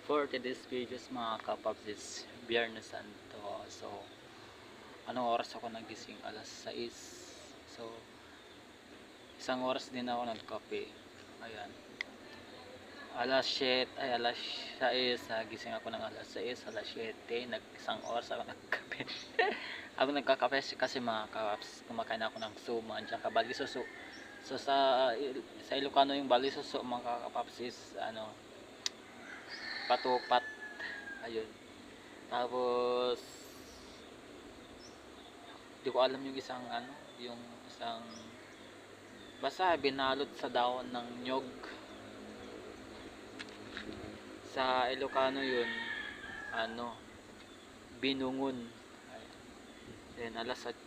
For today's videos mga kapaps, it's Biyernes Santo. So, anong oras ako nagising? Alas 6. So, isang oras din ako nagkape. Ayan. Alas 7, ay alas 6, nagising ako ng alas 6, alas 7, isang oras ako nagkape. Ako nagkakape kasi mga kapaps, kumakain ako ng suman, tsaka balisuso. So, sa Ilocano yung balisuso mga kapaps is, patupat. Ayun. Tapos di ko alam yung isang basta binalot sa dahon ng nyog. Sa Ilocano yun, binungon. Then alas 8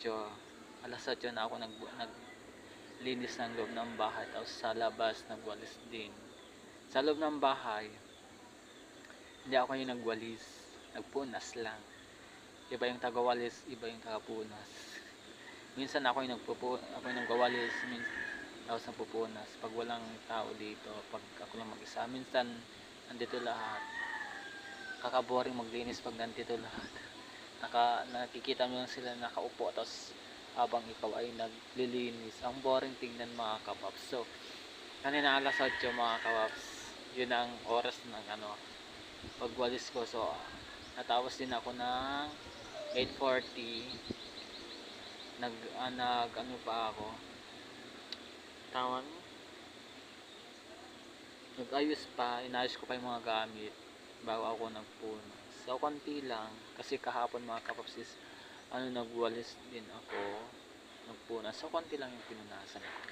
na ako naglinis ng loob ng bahay, tapos sa labas nagwalis din. Sa loob ng bahay hindi ako yung nagwalis, nagpunas lang. Iba yung tagawalis, iba yung tagapunas. Minsan ako yung nagwawalis, tapos nagpupunas pag walang tao dito, pag ako lang mag-isa. Minsan nandito lahat, kakaboring maglinis pag nandito lahat. Nakikita mo lang sila nakaupo, tapos habang ikaw ay naglilinis. Ang boring tingnan mga kapaps. So kanina alas 8 mga kapaps, yun ang oras ng pagwalis ko. So natapos din ako ng 8:40. Pa ako, tawag, nag-ayos pa, inayos ko pa yung mga gamit bago ako nagpunas. So konti lang kasi kahapon mga kapapsis, nagwalis din ako, nagpunas. So konti lang yung pinunasan ko.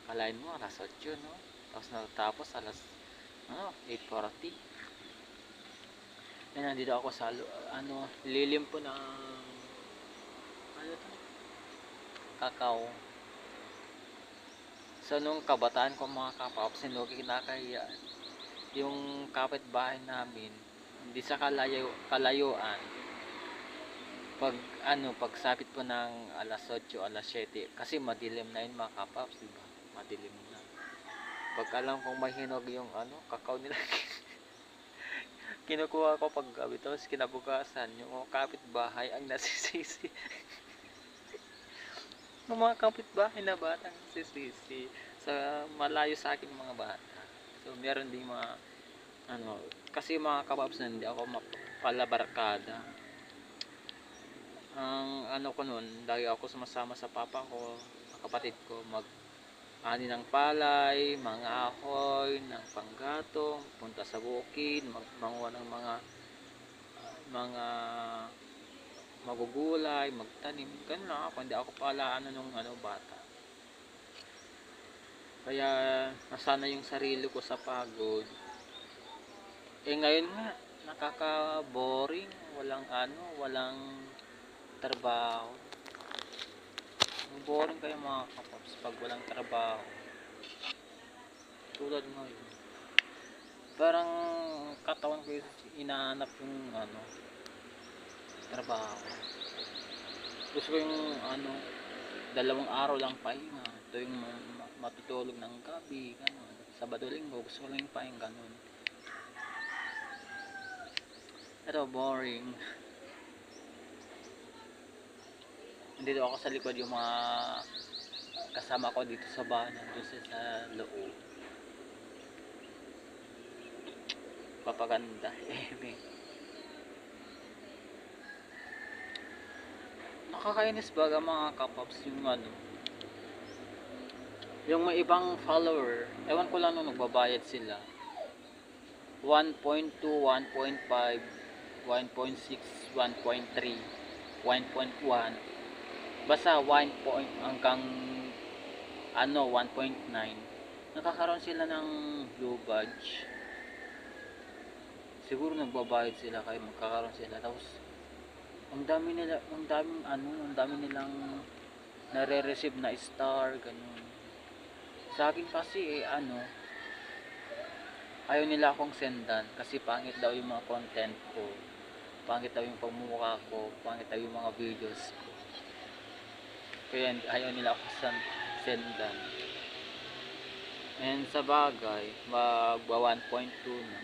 Kalain mo alas 8, no? Tapos natapos alas 8:40. And nandito ako sa lilim po ng kakao. So nung kabataan ko mga kapaps, kinakahiya yung kapitbahay namin, hindi sa kalayuan, pag sapit po ng alas 8, alas 7, kasi madilim na yun mga kapaps, diba? Madilim na. Pag alam kong may hinog yung kakao nila, kinukuha ko pag gabi, tapos kinabukasan yung kapitbahay ang nasisisi. Ng mga kapitbahay na batang sisisi sa malayo sa akin mga bata. So meron ding mga kasi mga kapaps, hindi ako palabarkada. Ang ko noon, lagi ako sumasama sa papa ko, kapatid ko, ani ng palay, mga ahoy, ng panggatong, punta sa bukid, manguha ng mga magugulay, magtanim. Ganun lang ako, hindi ako pala nung bata. Kaya nasana yung sarili ko sa pagod. Ngayon nga nakaka-boring, walang trabaho. Boring kayo mga kapaps pag walang trabaho. Tulad ngayon, parang katawan ko inaanap yung trabaho. Gusto ko yung 2 araw lang pahinga, ito yung matutulog ng gabi, ganun. Sabado linggo gusto ko lang yung pahinga, ganun. Ito boring. Nandito ako sa likod, yung mga kasama ko dito sa bahay, nandun sa loob, papaganda. Nakakainis baga mga kapaps yung may ibang follower, ewan ko lang nung nagbabayad sila 1.2, 1.5, 1.6, 1.3, 1.1, basta 1 point hanggang 1.9, nakakaroon sila ng blue badge. Siguro nagbabayad sila kaya magkakaroon sila. Tapos ang dami nilang nare-receive na star, ganun. Sa akin kasi ayaw nila akong sendan kasi pangit daw yung mga content ko, pangit daw yung pagmumukha ko, pangit daw yung mga videos ko. Kaya ayaw nila akong sendan. And sa bagay, magwa 1.2 na.